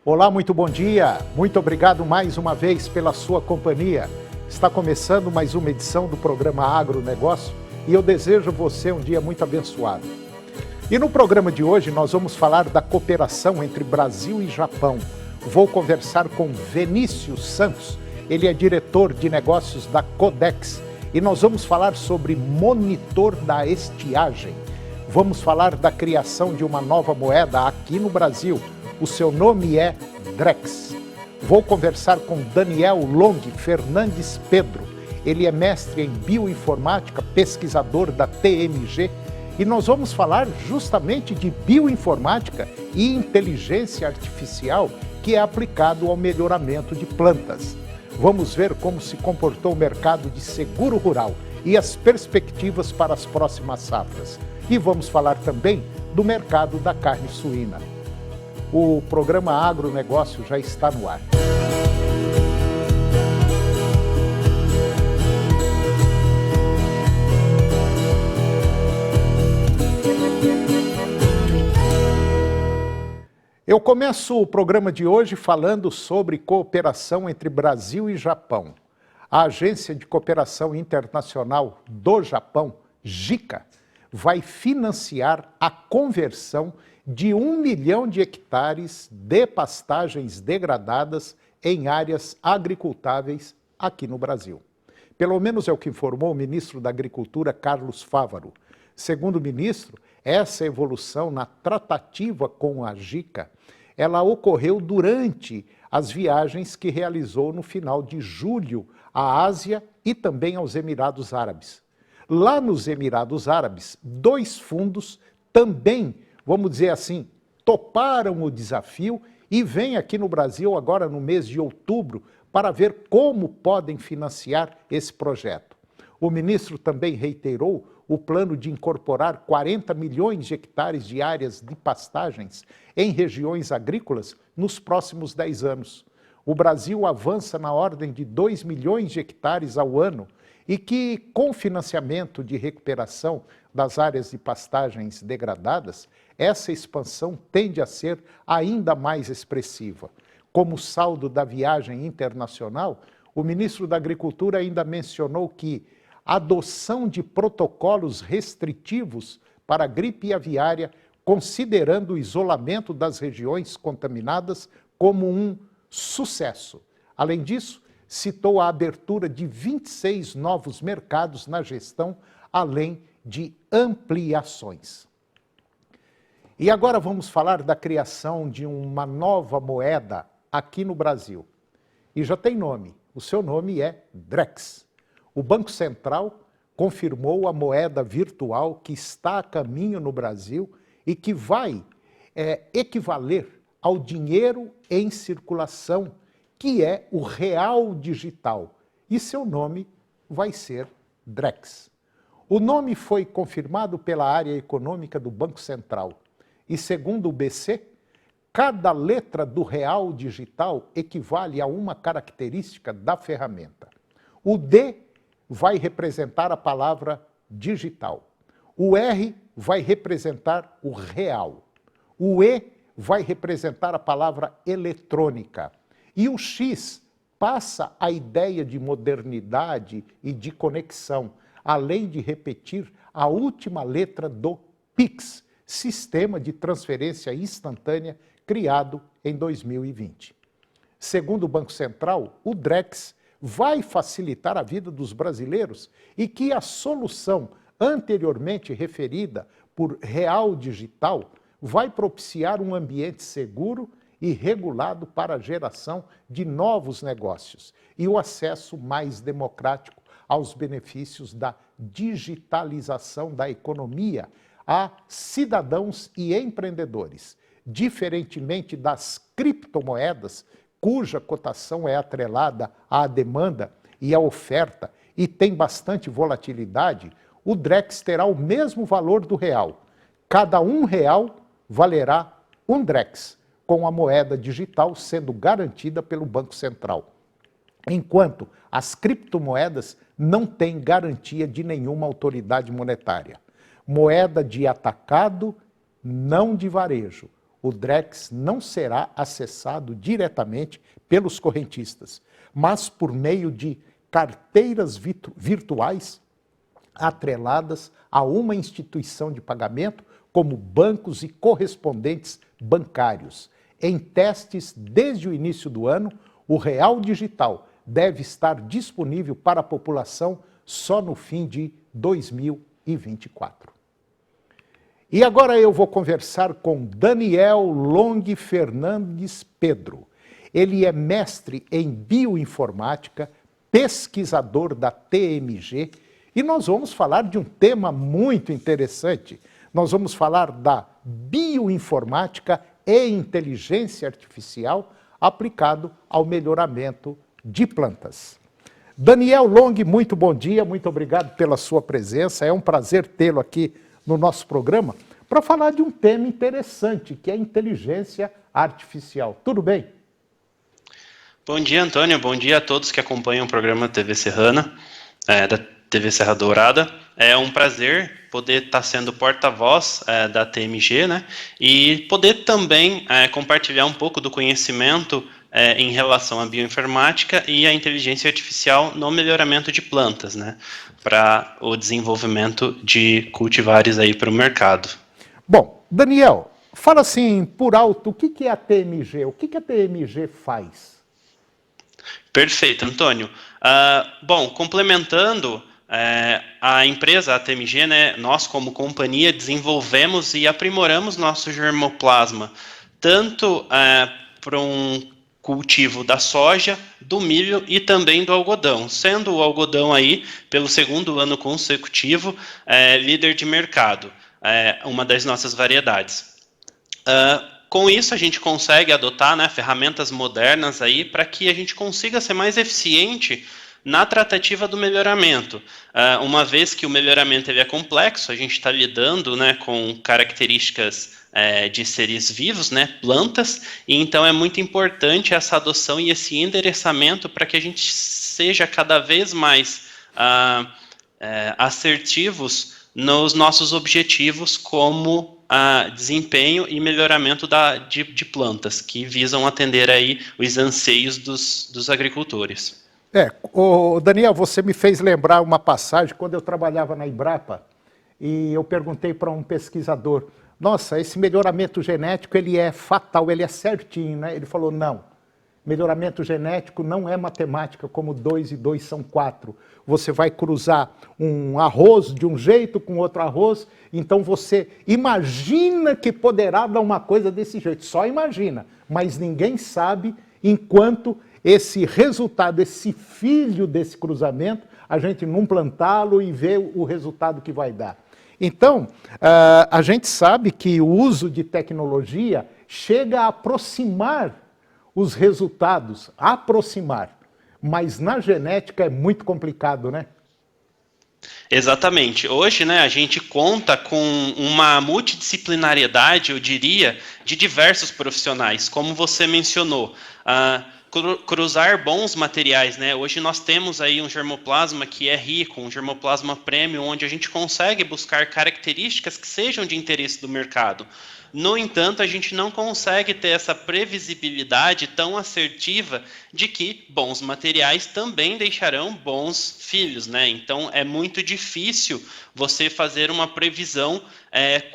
Olá, muito bom dia. Muito obrigado mais uma vez pela sua companhia. Está começando mais uma edição do programa Agronegócio e eu desejo a você um dia muito abençoado. E no programa de hoje nós vamos falar da cooperação entre Brasil e Japão. Vou conversar com Vinícius Santos, ele é diretor de negócios da Codex e nós vamos falar sobre monitor da estiagem. Vamos falar da criação de uma nova moeda aqui no Brasil. O seu nome é Drex. Vou conversar com Daniel Long Fernandes Pedro. Ele é mestre em bioinformática, pesquisador da TMG, e nós vamos falar justamente de bioinformática e inteligência artificial que é aplicado ao melhoramento de plantas. Vamos ver como se comportou o mercado de seguro rural e as perspectivas para as próximas safras. E vamos falar também do mercado da carne suína. O programa Agronegócio já está no ar. Eu começo o programa de hoje falando sobre cooperação entre Brasil e Japão. A Agência de Cooperação Internacional do Japão, JICA, vai financiar a conversão de 1 milhão de hectares de pastagens degradadas em áreas agricultáveis aqui no Brasil. Pelo menos é o que informou o ministro da Agricultura, Carlos Fávaro. Segundo o ministro, essa evolução na tratativa com a JICA, ela ocorreu durante as viagens que realizou no final de julho à Ásia e também aos Emirados Árabes. Lá nos Emirados Árabes, 2 fundos também, vamos dizer assim, toparam o desafio e vêm aqui no Brasil agora no mês de outubro para ver como podem financiar esse projeto. O ministro também reiterou o plano de incorporar 40 milhões de hectares de áreas de pastagens em regiões agrícolas nos próximos 10 anos. O Brasil avança na ordem de 2 milhões de hectares ao ano e que, com financiamento de recuperação das áreas de pastagens degradadas, essa expansão tende a ser ainda mais expressiva. Como saldo da viagem internacional, o ministro da Agricultura ainda mencionou que a adoção de protocolos restritivos para a gripe aviária, considerando o isolamento das regiões contaminadas como um sucesso. Além disso, citou a abertura de 26 novos mercados na gestão, além de ampliações. E agora vamos falar da criação de uma nova moeda aqui no Brasil. E já tem nome, o seu nome é Drex. O Banco Central confirmou a moeda virtual que está a caminho no Brasil e que vai equivaler ao dinheiro em circulação, que é o real digital, e seu nome vai ser Drex. O nome foi confirmado pela área econômica do Banco Central e, segundo o BC, cada letra do real digital equivale a uma característica da ferramenta. O D vai representar a palavra digital, o R vai representar o real, o E vai representar a palavra eletrônica, e o X passa a ideia de modernidade e de conexão, além de repetir a última letra do PIX, Sistema de Transferência Instantânea, criado em 2020. Segundo o Banco Central, o Drex vai facilitar a vida dos brasileiros e que a solução anteriormente referida por Real Digital vai propiciar um ambiente seguro e regulado para a geração de novos negócios e o acesso mais democrático aos benefícios da digitalização da economia a cidadãos e empreendedores, diferentemente das criptomoedas, cuja cotação é atrelada à demanda e à oferta e tem bastante volatilidade, o Drex terá o mesmo valor do real. Cada R$1 valerá um Drex, com a moeda digital sendo garantida pelo Banco Central. Enquanto as criptomoedas não têm garantia de nenhuma autoridade monetária. Moeda de atacado, não de varejo. o Drex não será acessado diretamente pelos correntistas, mas por meio de carteiras virtuais atreladas a uma instituição de pagamento, como bancos e correspondentes bancários. Em testes desde o início do ano, o Real Digital deve estar disponível para a população só no fim de 2024. E agora eu vou conversar com Daniel Long Fernandes Pedro. Ele é mestre em bioinformática, pesquisador da TMG, e nós vamos falar de um tema muito interessante. Nós vamos falar da bioinformática e inteligência artificial aplicado ao melhoramento de plantas. Daniel Long, muito bom dia, muito obrigado pela sua presença. É um prazer tê-lo aqui no nosso programa para falar de um tema interessante, que é a inteligência artificial. Tudo bem? Bom dia, Antônio. Bom dia a todos que acompanham o programa TV Serrana, da TV Serra Dourada. É um prazer poder estar sendo porta-voz da TMG, né? E poder também compartilhar um pouco do conhecimento em relação à bioinformática e à inteligência artificial no melhoramento de plantas, né? Para o desenvolvimento de cultivares aí para o mercado. Bom, Daniel, fala assim por alto, o que é a TMG? O que a TMG faz? Perfeito, Antônio. Bom, complementando, a empresa, a TMG, né, nós como companhia desenvolvemos e aprimoramos nosso germoplasma, tanto para um cultivo da soja, do milho e também do algodão, sendo o algodão aí, pelo segundo ano consecutivo, líder de mercado, uma das nossas variedades. Com isso, a gente consegue adotar, né, ferramentas modernas aí para que a gente consiga ser mais eficiente na tratativa do melhoramento. Uma vez que o melhoramento ele é complexo, a gente está lidando, né, com características de seres vivos, né, plantas, e então é muito importante essa adoção e esse endereçamento para que a gente seja cada vez mais assertivos nos nossos objetivos como desempenho e melhoramento de plantas, que visam atender aí os anseios dos agricultores. Daniel, você me fez lembrar uma passagem quando eu trabalhava na Embrapa e eu perguntei para um pesquisador, nossa, esse melhoramento genético ele é fatal, ele é certinho, né? Ele falou, não, melhoramento genético não é matemática como 2 e 2 são 4. Você vai cruzar um arroz de um jeito com outro arroz, então você imagina que poderá dar uma coisa desse jeito, só imagina, mas ninguém sabe enquanto esse resultado, esse filho desse cruzamento, a gente não plantá-lo e ver o resultado que vai dar. Então, a gente sabe que o uso de tecnologia chega a aproximar os resultados, mas na genética é muito complicado, né? Exatamente. Hoje, né, a gente conta com uma multidisciplinariedade, eu diria, de diversos profissionais, como você mencionou. Cruzar bons materiais, né? Hoje nós temos aí um germoplasma que é rico, um germoplasma premium, onde a gente consegue buscar características que sejam de interesse do mercado. No entanto, a gente não consegue ter essa previsibilidade tão assertiva de que bons materiais também deixarão bons filhos, né? Então, é muito difícil você fazer uma previsão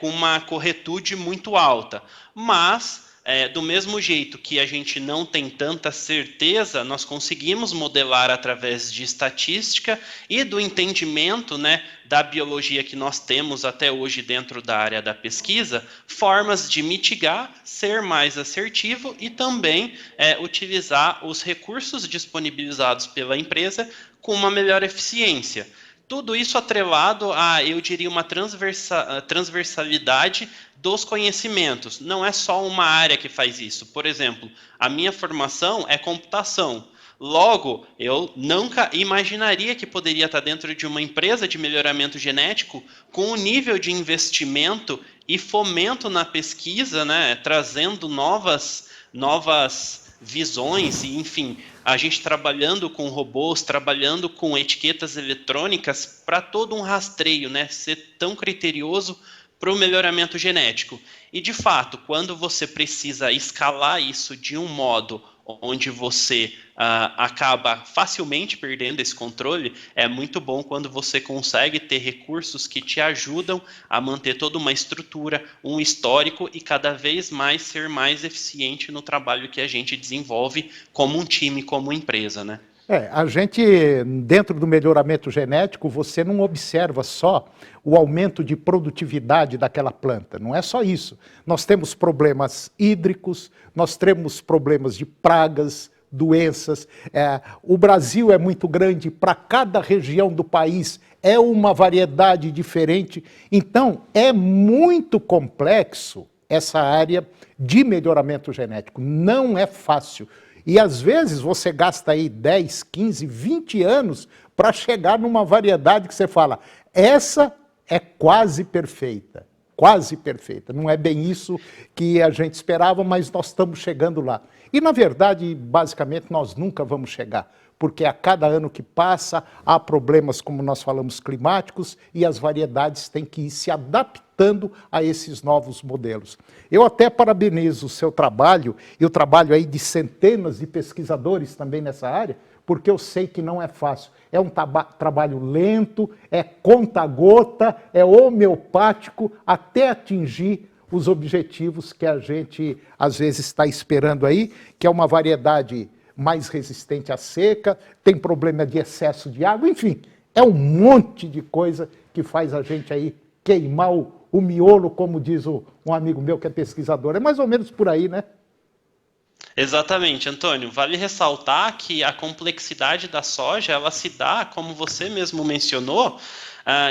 com uma corretude muito alta. Mas do mesmo jeito que a gente não tem tanta certeza, nós conseguimos modelar através de estatística e do entendimento, né, da biologia que nós temos até hoje dentro da área da pesquisa, formas de mitigar, ser mais assertivo e também utilizar os recursos disponibilizados pela empresa com uma melhor eficiência. Tudo isso atrelado a, eu diria, uma transversalidade dos conhecimentos. Não é só uma área que faz isso. Por exemplo, a minha formação é computação. Logo, eu nunca imaginaria que poderia estar dentro de uma empresa de melhoramento genético com o nível de investimento e fomento na pesquisa, né, trazendo novas visões e, enfim, a gente trabalhando com robôs, trabalhando com etiquetas eletrônicas para todo um rastreio, né, ser tão criterioso para o melhoramento genético. E, de fato, quando você precisa escalar isso de um modo onde você acaba facilmente perdendo esse controle, é muito bom quando você consegue ter recursos que te ajudam a manter toda uma estrutura, um histórico e cada vez mais ser mais eficiente no trabalho que a gente desenvolve como um time, como empresa, né? A gente, dentro do melhoramento genético, você não observa só o aumento de produtividade daquela planta, não é só isso. Nós temos problemas hídricos, nós temos problemas de pragas, doenças. O Brasil é muito grande, para cada região do país é uma variedade diferente, então é muito complexo essa área de melhoramento genético, não é fácil. E às vezes você gasta aí 10, 15, 20 anos para chegar numa variedade que você fala, essa é quase perfeita, quase perfeita. Não é bem isso que a gente esperava, mas nós estamos chegando lá. E na verdade, basicamente, nós nunca vamos chegar, porque a cada ano que passa há problemas, como nós falamos, climáticos, e as variedades têm que ir se adaptando a esses novos modelos. Eu até parabenizo o seu trabalho, e o trabalho aí de centenas de pesquisadores também nessa área, porque eu sei que não é fácil. É um trabalho lento, é conta-gota, é homeopático, até atingir os objetivos que a gente, às vezes, está esperando aí, que é uma variedade mais resistente à seca, tem problema de excesso de água, enfim, é um monte de coisa que faz a gente aí queimar o miolo, como diz um amigo meu que é pesquisador. É mais ou menos por aí, né? Exatamente, Antônio. Vale ressaltar que a complexidade da soja, ela se dá, como você mesmo mencionou,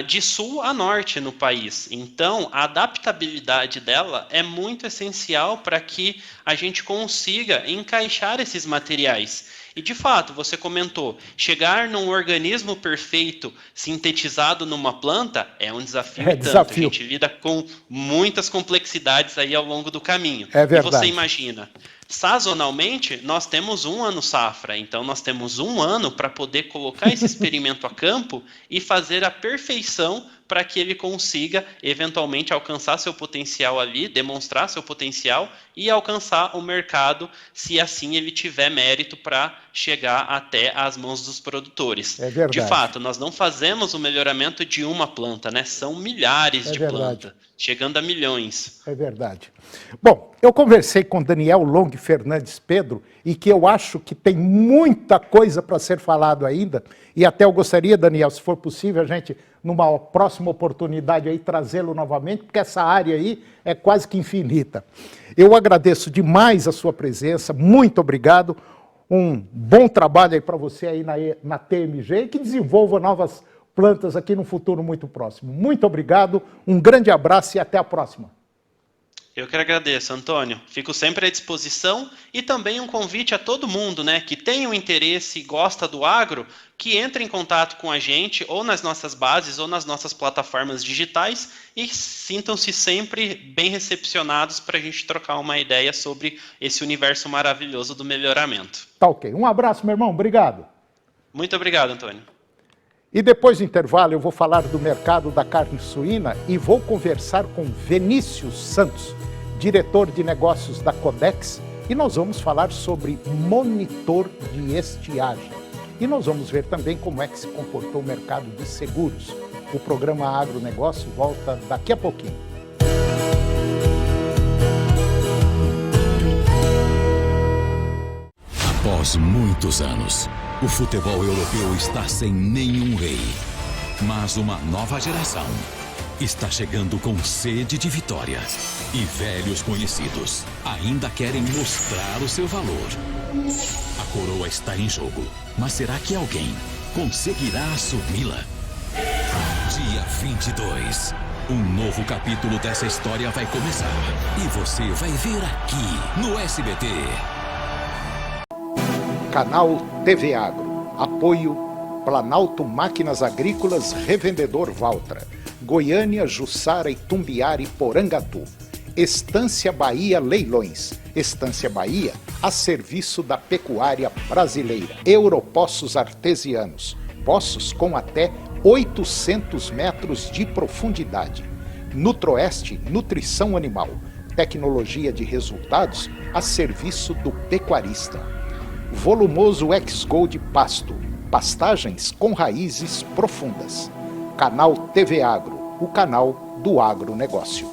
de sul a norte no país. Então, a adaptabilidade dela é muito essencial para que a gente consiga encaixar esses materiais. E, de fato, você comentou, chegar num organismo perfeito sintetizado numa planta é um desafio e tanto. A gente lida com muitas complexidades aí ao longo do caminho. É verdade. E você imagina, sazonalmente, nós temos um ano safra, então nós temos um ano para poder colocar esse experimento a campo e fazer a perfeição para que ele consiga, eventualmente, alcançar seu potencial ali, demonstrar seu potencial e alcançar o mercado, se assim ele tiver mérito para chegar até as mãos dos produtores. É verdade. De fato, nós não fazemos o melhoramento de uma planta, né? São milhares de plantas, chegando a milhões. É verdade. Bom, eu conversei com Daniel Long Fernandes Pedro e que eu acho que tem muita coisa para ser falado ainda, e até eu gostaria, Daniel, se for possível, a gente, numa próxima oportunidade aí, trazê-lo novamente, porque essa área aí é quase que infinita. Eu agradeço demais a sua presença, muito obrigado, um bom trabalho aí para você aí na TMG e que desenvolva novas plantas aqui no futuro muito próximo. Muito obrigado, um grande abraço e até a próxima. Eu que agradeço, Antônio. Fico sempre à disposição e também um convite a todo mundo, né, que tem um interesse e gosta do agro, que entre em contato com a gente ou nas nossas bases ou nas nossas plataformas digitais e sintam-se sempre bem recepcionados para a gente trocar uma ideia sobre esse universo maravilhoso do melhoramento. Tá ok. Um abraço, meu irmão. Obrigado. Muito obrigado, Antônio. E depois do intervalo eu vou falar do mercado da carne suína e vou conversar com Vinícius Santos, diretor de negócios da Codex, e nós vamos falar sobre monitor de estiagem. E nós vamos ver também como é que se comportou o mercado de seguros. O programa Agronegócio volta daqui a pouquinho. Após muitos anos, o futebol europeu está sem nenhum rei. Mas uma nova geração está chegando com sede de vitória. E velhos conhecidos ainda querem mostrar o seu valor. A coroa está em jogo, mas será que alguém conseguirá assumi-la? Dia 22, um novo capítulo dessa história vai começar. E você vai ver aqui, no SBT. Canal TV Agro. Apoio Planalto Máquinas Agrícolas Revendedor Valtra. Goiânia, Jussara, Itumbiara e Porangatu. Estância Bahia Leilões. Estância Bahia a serviço da pecuária brasileira. Europoços Artesianos. Poços com até 800 metros de profundidade. Nutroeste Nutrição Animal, tecnologia de resultados a serviço do pecuarista. Volumoso X-Gold Pasto, pastagens com raízes profundas. Canal TV Agro, o canal do agronegócio.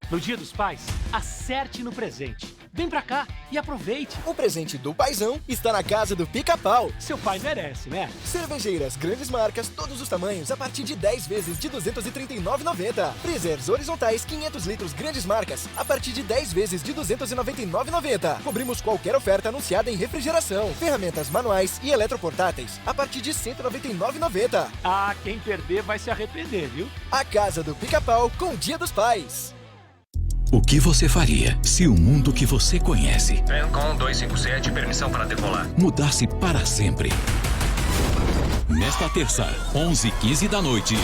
No Dia dos Pais, acerte no presente. Vem pra cá e aproveite. O presente do paizão está na casa do Pica-Pau. Seu pai merece, né? Cervejeiras grandes marcas, todos os tamanhos, a partir de 10 vezes de R$ 239,90. Freezers horizontais 500 litros grandes marcas, a partir de 10 vezes de R$ 299,90. Cobrimos qualquer oferta anunciada em refrigeração. Ferramentas manuais e eletroportáteis, a partir de R$ 199,90. Ah, quem perder vai se arrepender, viu? A casa do Pica-Pau com o Dia dos Pais. O que você faria se o mundo que você conhece Encom 257, permissão para decolar. mudasse para sempre? Nesta terça, 11h15 da noite,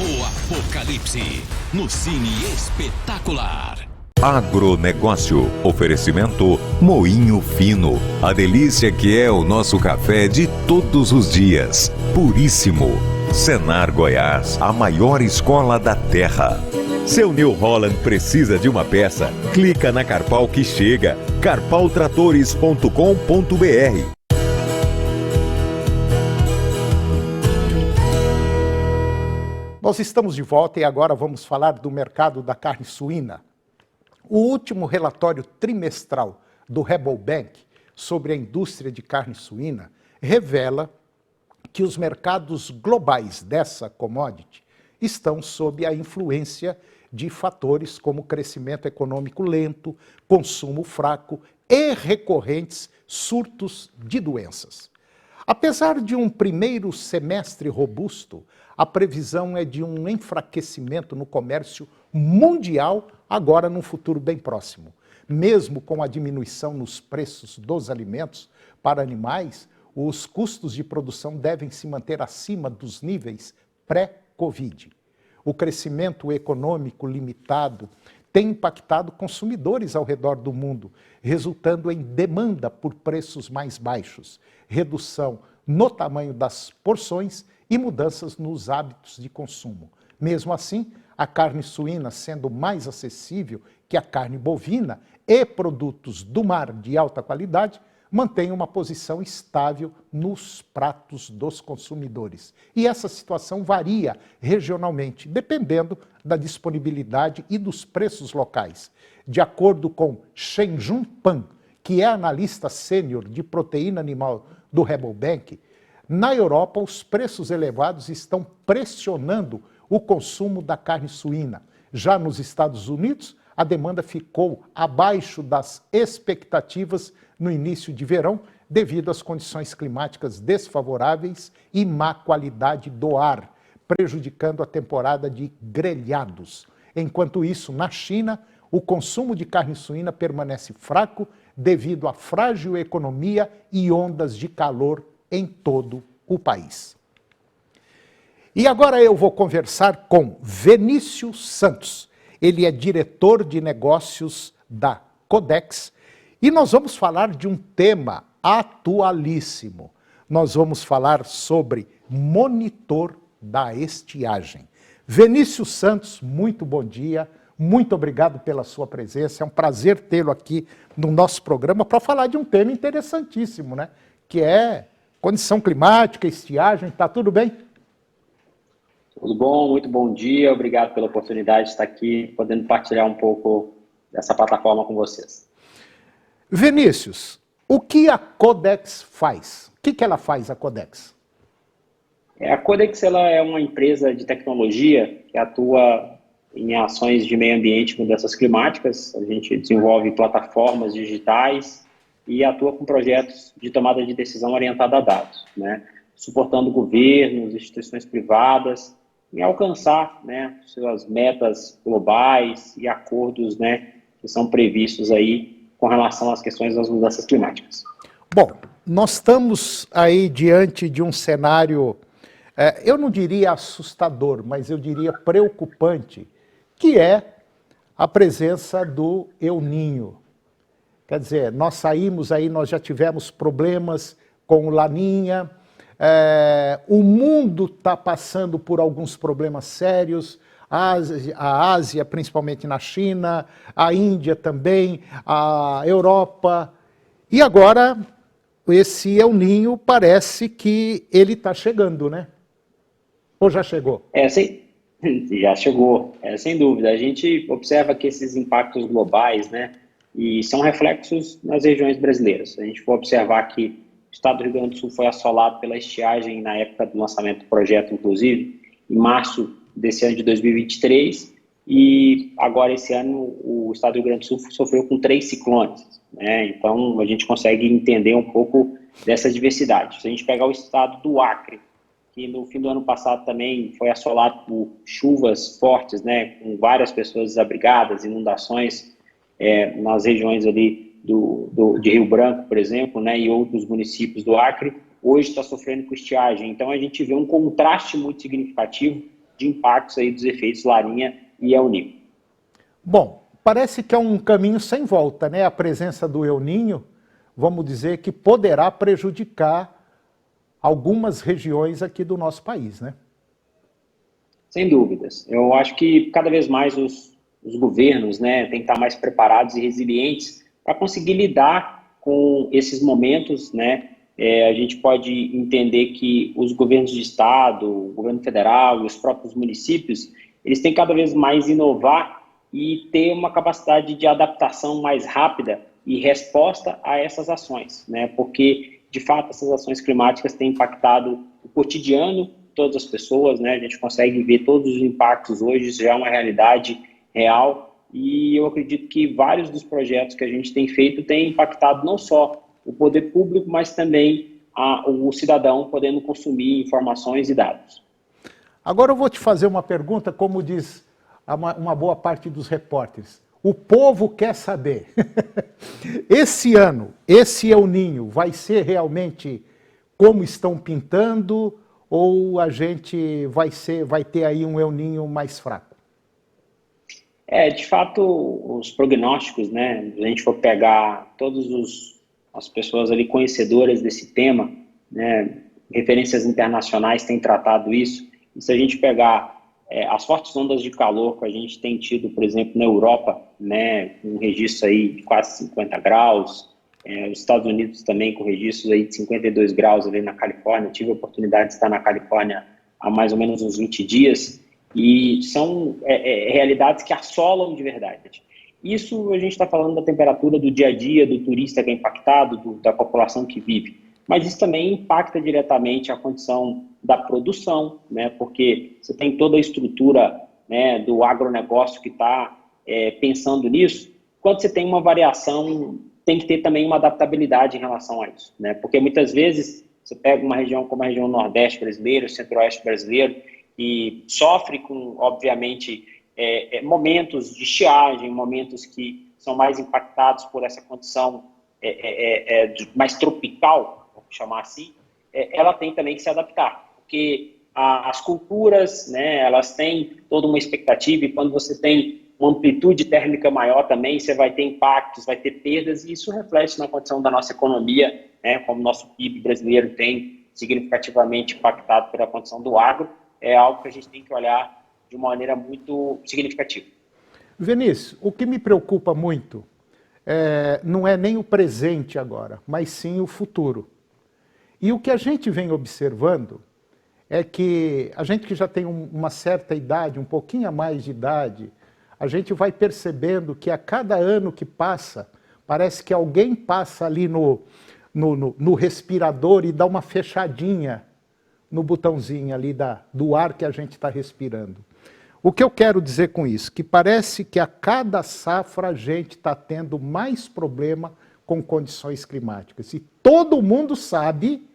o Apocalipse, no Cine Espetacular. Agronegócio. Oferecimento Moinho Fino. A delícia que é o nosso café de todos os dias. Puríssimo. Senar Goiás, a maior escola da terra. Seu New Holland precisa de uma peça? Clica na Carpal que chega. carpaltratores.com.br. Nós estamos de volta e agora vamos falar do mercado da carne suína. O último relatório trimestral do Rabobank sobre a indústria de carne suína revela que os mercados globais dessa commodity estão sob a influência de fatores como crescimento econômico lento, consumo fraco e recorrentes surtos de doenças. Apesar de um primeiro semestre robusto, a previsão é de um enfraquecimento no comércio mundial agora num futuro bem próximo. Mesmo com a diminuição nos preços dos alimentos para animais, os custos de produção devem se manter acima dos níveis pré-Covid. O crescimento econômico limitado tem impactado consumidores ao redor do mundo, resultando em demanda por preços mais baixos, redução no tamanho das porções e mudanças nos hábitos de consumo. Mesmo assim, a carne suína, sendo mais acessível que a carne bovina e produtos do mar de alta qualidade, mantém uma posição estável nos pratos dos consumidores. E essa situação varia regionalmente, dependendo da disponibilidade e dos preços locais. De acordo com Shenjun Pan, que é analista sênior de proteína animal do Rabobank, na Europa os preços elevados estão pressionando o consumo da carne suína. Já nos Estados Unidos, a demanda ficou abaixo das expectativas no início de verão, devido às condições climáticas desfavoráveis e má qualidade do ar, prejudicando a temporada de grelhados. Enquanto isso, na China, o consumo de carne suína permanece fraco devido à frágil economia e ondas de calor em todo o país. E agora eu vou conversar com Vinícius Santos. Ele é diretor de negócios da Codex e nós vamos falar de um tema atualíssimo. Nós vamos falar sobre monitor da estiagem. Vinícius Santos, muito bom dia, muito obrigado pela sua presença. É um prazer tê-lo aqui no nosso programa para falar de um tema interessantíssimo, né? Que é condição climática, estiagem. Tá tudo bem? Tudo bom, muito bom dia, obrigado pela oportunidade de estar aqui, podendo partilhar um pouco dessa plataforma com vocês. Vinícius, o que a Codex faz? O que ela faz, a Codex? A Codex ela é uma empresa de tecnologia que atua em ações de meio ambiente e mudanças climáticas. A gente desenvolve plataformas digitais e atua com projetos de tomada de decisão orientada a dados, né? Suportando governos, instituições privadas, em alcançar, né, suas metas globais e acordos, né, que são previstos aí com relação às questões das mudanças climáticas. Bom, nós estamos aí diante de um cenário, eu não diria assustador, mas eu diria preocupante, que é a presença do El Niño. Quer dizer, nós saímos aí, nós já tivemos problemas com o Laninha, O mundo está passando por alguns problemas sérios, a Ásia, principalmente na China, a Índia também, a Europa. E agora, esse El Niño parece que ele está chegando, né? Ou já chegou? Já chegou, sem dúvida. A gente observa que esses impactos globais, né, e são reflexos nas regiões brasileiras. Se a gente for observar que o estado do Rio Grande do Sul foi assolado pela estiagem na época do lançamento do projeto, inclusive, em março desse ano de 2023, e agora esse ano o estado do Rio Grande do Sul sofreu com 3 ciclones, né? Então a gente consegue entender um pouco dessa diversidade. Se a gente pegar o estado do Acre, que no fim do ano passado também foi assolado por chuvas fortes, né, com várias pessoas desabrigadas, inundações nas regiões ali de Rio Branco, por exemplo, né, e outros municípios do Acre, hoje está sofrendo com estiagem. Então a gente vê um contraste muito significativo de impactos aí dos efeitos Laninha e El Niño. Bom, parece que é um caminho sem volta, né? A presença do El Niño, vamos dizer que poderá prejudicar algumas regiões aqui do nosso país, né? Sem dúvidas. Eu acho que cada vez mais os governos, né, têm que estar mais preparados e resilientes para conseguir lidar com esses momentos, né? A gente pode entender que os governos de estado, o governo federal e os próprios municípios, eles têm cada vez mais inovar e ter uma capacidade de adaptação mais rápida e resposta a essas ações, né? Porque, de fato, essas ações climáticas têm impactado o cotidiano de todas as pessoas, né? A gente consegue ver todos os impactos hoje, isso já é uma realidade real, e eu acredito que vários dos projetos que a gente tem feito têm impactado não só o poder público, mas também o cidadão podendo consumir informações e dados. Agora eu vou te fazer uma pergunta, como diz uma boa parte dos repórteres. O povo quer saber. Esse ano, esse El Niño vai ser realmente como estão pintando, ou a gente vai ter aí um El Niño mais fraco? De fato, os prognósticos, né? Se a gente for pegar as pessoas ali conhecedoras desse tema, né? Referências internacionais têm tratado isso. E se a gente pegar as fortes ondas de calor que a gente tem tido, por exemplo, na Europa, né, com registros aí de quase 50 graus, os Estados Unidos também com registros aí de 52 graus ali na Califórnia. Eu tive a oportunidade de estar na Califórnia há mais ou menos uns 20 dias, e são realidades que assolam de verdade. Isso a gente está falando da temperatura do dia a dia, do turista que é impactado, da população que vive. Mas isso também impacta diretamente a condição da produção, né? Porque você tem toda a estrutura, né, do agronegócio que está pensando nisso. Quando você tem uma variação, tem que ter também uma adaptabilidade em relação a isso, né? Porque muitas vezes você pega uma região como a região nordeste brasileira, o centro-oeste brasileiro, e sofre com, obviamente, momentos de estiagem, momentos que são mais impactados por essa condição mais tropical, vamos chamar assim, ela tem também que se adaptar, porque as culturas, né, elas têm toda uma expectativa, e quando você tem uma amplitude térmica maior também, você vai ter impactos, vai ter perdas, e isso reflete na condição da nossa economia, né, como o nosso PIB brasileiro tem significativamente impactado pela condição do agro. É algo que a gente tem que olhar de uma maneira muito significativa. Vinícius, o que me preocupa muito não é nem o presente agora, mas sim o futuro. E o que a gente vem observando é que a gente que já tem uma certa idade, um pouquinho a mais de idade, a gente vai percebendo que a cada ano que passa, parece que alguém passa ali no respirador e dá uma fechadinha no botãozinho ali do ar que a gente está respirando. O que eu quero dizer com isso? Que parece que a cada safra a gente está tendo mais problema com condições climáticas. E todo mundo sabe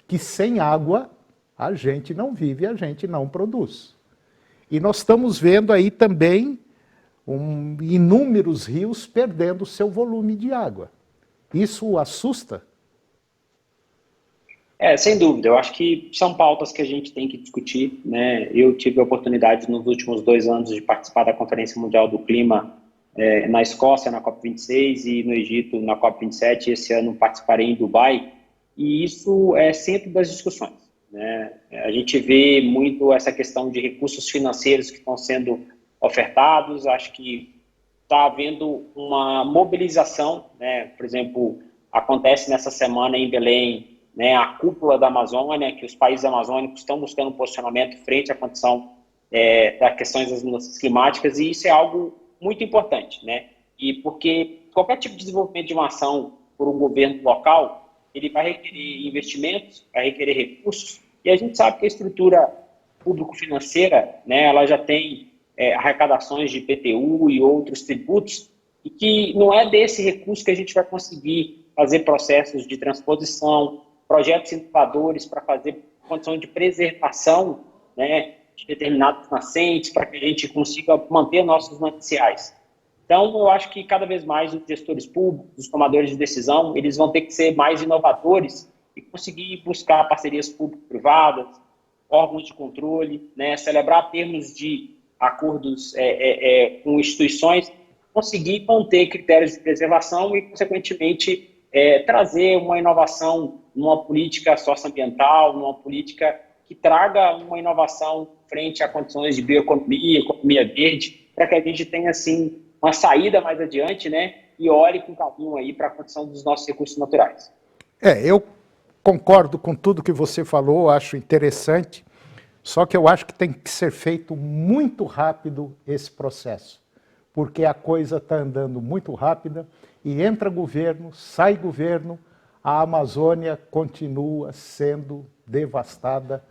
que sem água a gente não vive, a gente não produz. E nós estamos vendo aí também inúmeros rios perdendo seu volume de água. Isso assusta? Sem dúvida. Eu acho que são pautas que a gente tem que discutir, né? Eu tive a oportunidade nos últimos 2 anos de participar da Conferência Mundial do Clima na Escócia, na COP26, e no Egito, na COP27. Esse ano participarei em Dubai, e isso é centro das discussões. né? A gente vê muito essa questão de recursos financeiros que estão sendo ofertados, acho que está havendo uma mobilização, né? Por exemplo, acontece nessa semana em Belém, né, a cúpula da Amazônia, que os países amazônicos estão buscando um posicionamento frente à condição das questões das mudanças climáticas, e isso é algo muito importante, né? E porque qualquer tipo de desenvolvimento de uma ação por um governo local, ele vai requerer investimentos, vai requerer recursos, e a gente sabe que a estrutura público-financeira, né, ela já tem arrecadações de IPTU e outros tributos, e que não é desse recurso que a gente vai conseguir fazer processos de transposição, projetos inovadores para fazer condição de preservação, né, de determinados nascentes, para que a gente consiga manter nossos mananciais. Então, eu acho que cada vez mais os gestores públicos, os tomadores de decisão, eles vão ter que ser mais inovadores e conseguir buscar parcerias público-privadas, órgãos de controle, né, celebrar termos de acordos com instituições, conseguir manter critérios de preservação e, consequentemente, trazer uma inovação numa política socioambiental, numa política que traga uma inovação frente a condições de bioeconomia, economia verde, para que a gente tenha, assim, uma saída mais adiante, né, e olhe com caminho aí para a condição dos nossos recursos naturais. Eu concordo com tudo que você falou, acho interessante, só que eu acho que tem que ser feito muito rápido esse processo, porque a coisa está andando muito rápida e entra governo, sai governo, a Amazônia continua sendo devastada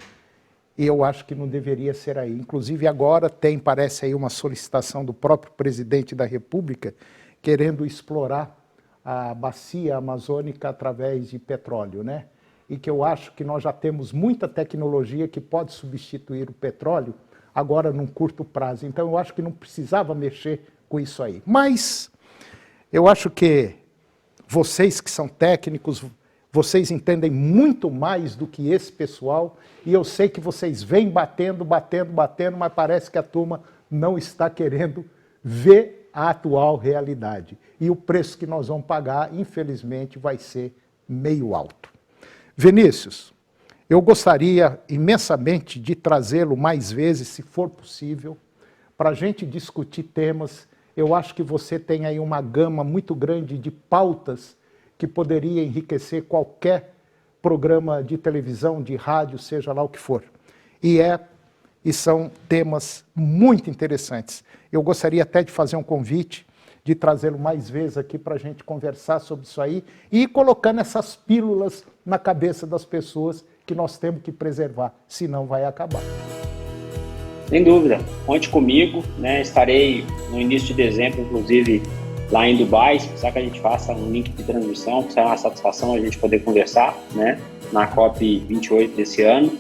e eu acho que não deveria ser aí. Inclusive agora parece aí uma solicitação do próprio presidente da República querendo explorar a bacia amazônica através de petróleo, né? E que eu acho que nós já temos muita tecnologia que pode substituir o petróleo agora num curto prazo. Então eu acho que não precisava mexer com isso aí. Mas eu acho que vocês que são técnicos, vocês entendem muito mais do que esse pessoal, e eu sei que vocês vêm batendo, mas parece que a turma não está querendo ver a atual realidade. E o preço que nós vamos pagar, infelizmente, vai ser meio alto. Vinícius, eu gostaria imensamente de trazê-lo mais vezes, se for possível, para a gente discutir temas. Eu acho que você tem aí uma gama muito grande de pautas que poderia enriquecer qualquer programa de televisão, de rádio, seja lá o que for. E são temas muito interessantes. Eu gostaria até de fazer um convite, de trazê-lo mais vezes aqui para a gente conversar sobre isso aí e ir colocando essas pílulas na cabeça das pessoas que nós temos que preservar, senão vai acabar. Sem dúvida, conte comigo, né? Estarei no início de dezembro, inclusive, lá em Dubai, se precisar que a gente faça um link de transmissão, será uma satisfação a gente poder conversar, né, na COP28 desse ano.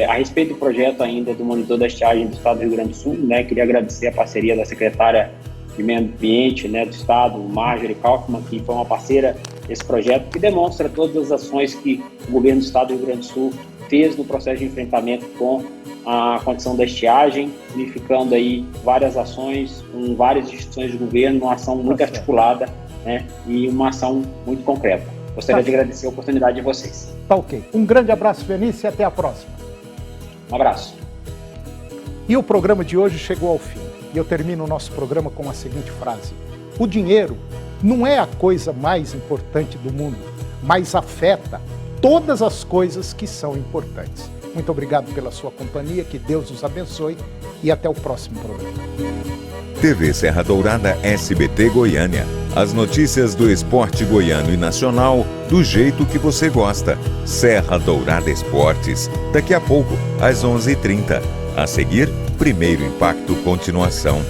A respeito do projeto ainda do monitor da estiagem do Estado do Rio Grande do Sul, né, queria agradecer a parceria da secretária de Meio Ambiente, né, do Estado, Marjorie Kaufmann, que foi uma parceira desse projeto, que demonstra todas as ações que o governo do Estado do Rio Grande do Sul fez no processo de enfrentamento com a condição da estiagem, unificando aí várias ações com várias instituições de governo, uma ação muito articulada, né, e uma ação muito concreta. Gostaria de agradecer a oportunidade de vocês. Tá ok. Um grande abraço, Vinícius, e até a próxima. Um abraço. E o programa de hoje chegou ao fim. E eu termino o nosso programa com a seguinte frase: o dinheiro não é a coisa mais importante do mundo, mas afeta todas as coisas que são importantes. Muito obrigado pela sua companhia, que Deus os abençoe e até o próximo programa. TV Serra Dourada SBT Goiânia. As notícias do esporte goiano e nacional do jeito que você gosta. Serra Dourada Esportes. Daqui a pouco, às 11h30. A seguir, Primeiro Impacto Continuação.